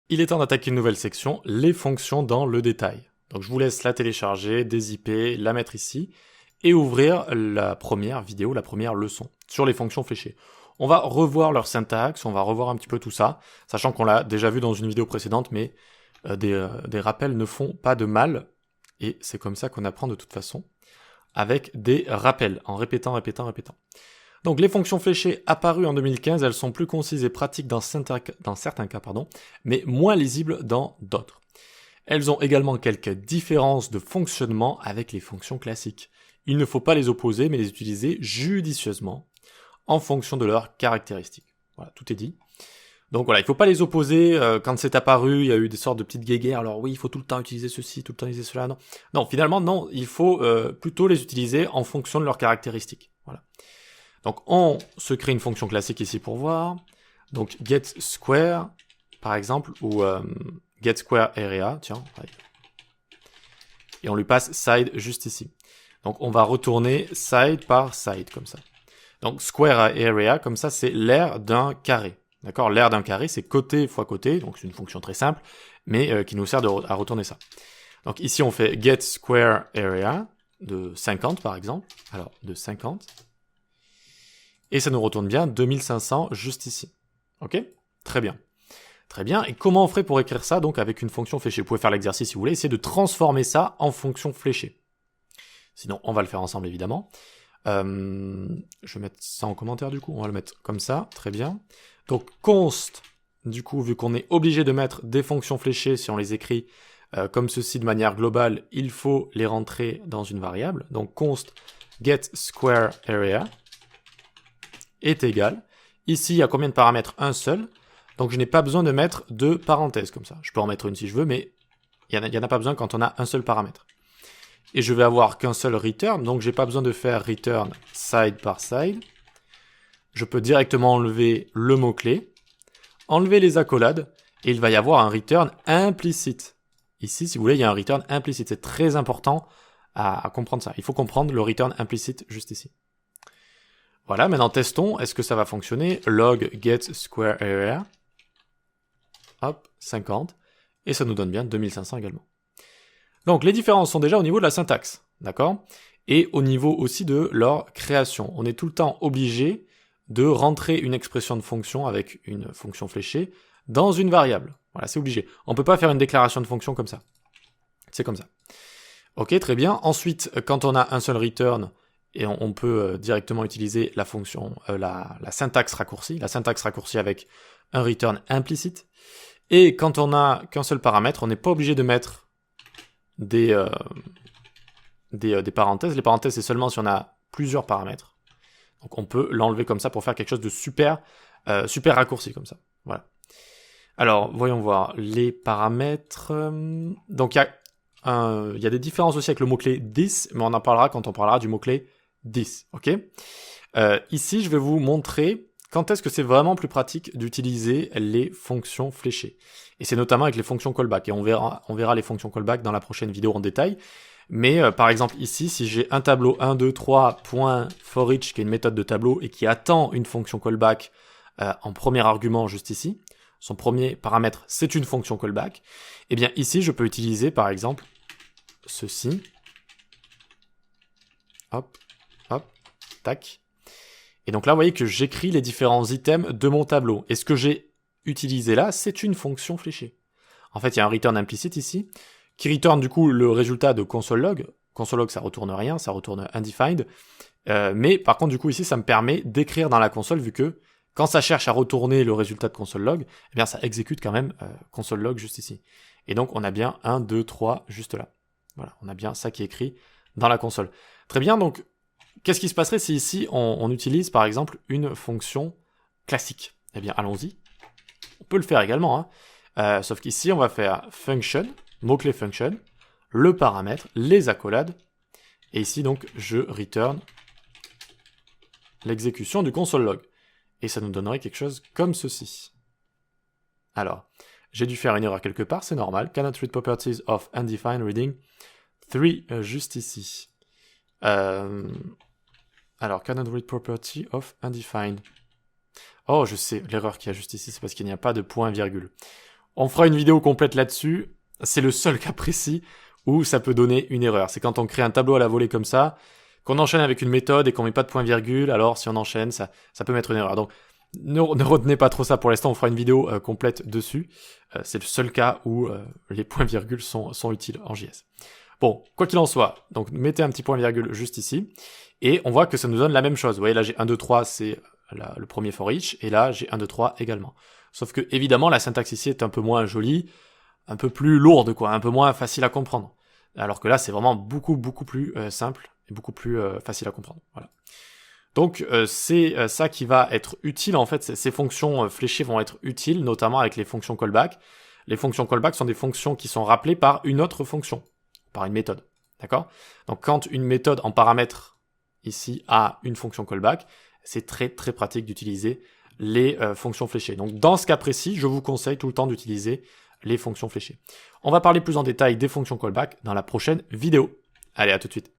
Il est temps d'attaquer une nouvelle section, les fonctions dans le détail. Donc je vous laisse la télécharger, dézipper, la mettre ici, et ouvrir la première vidéo, la première leçon, sur les fonctions fléchées. On va revoir leur syntaxe, on va revoir un petit peu tout ça, sachant qu'on l'a déjà vu dans une vidéo précédente, mais des rappels ne font pas de mal, et c'est comme ça qu'on apprend de toute façon, avec des rappels, en répétant, répétant, répétant. Donc les fonctions fléchées apparues en 2015, elles sont plus concises et pratiques dans certains cas, mais moins lisibles dans d'autres. Elles ont également quelques différences de fonctionnement avec les fonctions classiques. Il ne faut pas les opposer, mais les utiliser judicieusement en fonction de leurs caractéristiques. Voilà, tout est dit. Donc voilà, il ne faut pas les opposer. Quand c'est apparu, il y a eu des sortes de petites guéguerres. Alors oui, il faut tout le temps utiliser ceci, tout le temps utiliser cela. Non, non, finalement, non. Il faut plutôt les utiliser en fonction de leurs caractéristiques. Voilà. Donc on se crée une fonction classique ici pour voir. Donc getSquare, par exemple, ou getSquareArea, tiens. Ouais. Et on lui passe side juste ici. Donc on va retourner side par side, comme ça. Donc squareArea, comme ça, c'est l'aire d'un carré. D'accord? L'aire d'un carré, c'est côté fois côté, donc c'est une fonction très simple, mais qui nous sert à retourner ça. Donc ici, on fait getSquareArea de 50, par exemple. Alors, de 50. Et ça nous retourne bien 2500 juste ici. Ok? Très bien. Très bien. Et comment on ferait pour écrire ça donc avec une fonction fléchée? Vous pouvez faire l'exercice si vous voulez, essayer de transformer ça en fonction fléchée. Sinon, on va le faire ensemble évidemment. Je vais mettre ça en commentaire du coup. On va le mettre comme ça. Très bien. Donc const, du coup, vu qu'on est obligé de mettre des fonctions fléchées si on les écrit comme ceci de manière globale, il faut les rentrer dans une variable. Donc const getSquareArea est égal. Ici, il y a combien de paramètres? Un seul. Donc je n'ai pas besoin de mettre deux parenthèses comme ça. Je peux en mettre une si je veux, mais il n'y en a pas besoin quand on a un seul paramètre. Et je vais avoir qu'un seul return, donc j'ai pas besoin de faire return side par side. Je peux directement enlever le mot-clé, enlever les accolades, et il va y avoir un return implicite. Ici, si vous voulez, il y a un return implicite. C'est très important à comprendre ça. Il faut comprendre le return implicite juste ici. Voilà, maintenant testons, est-ce que ça va fonctionner? Log getSquareArea. Hop, 50. Et ça nous donne bien 2500 également. Donc les différences sont déjà au niveau de la syntaxe, d'accord? Et au niveau aussi de leur création. On est tout le temps obligé de rentrer une expression de fonction avec une fonction fléchée dans une variable. Voilà, c'est obligé. On ne peut pas faire une déclaration de fonction comme ça. C'est comme ça. Ok, très bien. Ensuite, quand on a un seul return, et on peut directement utiliser la fonction, la syntaxe raccourcie. La syntaxe raccourcie avec un return implicite. Et quand on n'a qu'un seul paramètre, on n'est pas obligé de mettre des parenthèses. Les parenthèses, c'est seulement si on a plusieurs paramètres. Donc on peut l'enlever comme ça pour faire quelque chose de super raccourci comme ça. Voilà. Alors, voyons voir les paramètres. Donc il y a des différences aussi avec le mot-clé this, mais on en parlera quand on parlera du mot-clé this. Ok. Ici, je vais vous montrer quand est-ce que c'est vraiment plus pratique d'utiliser les fonctions fléchées. Et c'est notamment avec les fonctions callback. Et on verra les fonctions callback dans la prochaine vidéo en détail. Mais par exemple ici, si j'ai un tableau 1, 2, 3, .forEach, qui est une méthode de tableau, et qui attend une fonction callback en premier argument juste ici, son premier paramètre c'est une fonction callback, et bien ici je peux utiliser par exemple ceci. Hop, hop, tac. Et donc là, vous voyez que j'écris les différents items de mon tableau. Et ce que j'ai utilisé là, c'est une fonction fléchée. En fait, il y a un return implicite ici, qui return du coup le résultat de console log. Console log, ça retourne rien, ça retourne undefined. Mais par contre, du coup, ici, ça me permet d'écrire dans la console, vu que quand ça cherche à retourner le résultat de console log, eh bien, ça exécute quand même console log juste ici. Et donc, on a bien 1, 2, 3 juste là. Voilà, on a bien ça qui est écrit dans la console. Très bien, donc, qu'est-ce qui se passerait si ici, on utilise, par exemple, une fonction classique? Eh bien, allons-y. On peut le faire également, hein. Sauf qu'ici, on va faire function, mot-clé function, le paramètre, les accolades, et ici, donc, je return l'exécution du console log. Et ça nous donnerait quelque chose comme ceci. Alors, j'ai dû faire une erreur quelque part, c'est normal. Cannot read properties of undefined reading 3 juste ici. Alors, cannot read property of undefined. Oh, je sais, l'erreur qu'il y a juste ici, c'est parce qu'il n'y a pas de point virgule. On fera une vidéo complète là-dessus. C'est le seul cas précis où ça peut donner une erreur. C'est quand on crée un tableau à la volée comme ça, qu'on enchaîne avec une méthode et qu'on met pas de point-virgule. Alors si on enchaîne, ça peut mettre une erreur. Donc ne retenez pas trop ça pour l'instant. On fera une vidéo complète dessus. C'est le seul cas où les points-virgules sont utiles en JS. Bon, quoi qu'il en soit, donc mettez un petit point-virgule juste ici. Et on voit que ça nous donne la même chose. Vous voyez là j'ai 1, 2, 3, c'est le premier for each. Et là j'ai 1, 2, 3 également. Sauf que évidemment la syntaxe ici est un peu moins jolie, un peu plus lourde quoi, un peu moins facile à comprendre. Alors que là c'est vraiment beaucoup plus simple et beaucoup plus facile à comprendre. Voilà. Donc c'est ça qui va être utile en fait, ces fonctions fléchées vont être utiles notamment avec les fonctions callback. Les fonctions callback sont des fonctions qui sont rappelées par une autre fonction, par une méthode. D'accord? Donc quand une méthode en paramètre ici a une fonction callback, c'est très pratique d'utiliser les fonctions fléchées. Donc dans ce cas précis, je vous conseille tout le temps d'utiliser les fonctions fléchées. On va parler plus en détail des fonctions callback dans la prochaine vidéo. Allez, à tout de suite.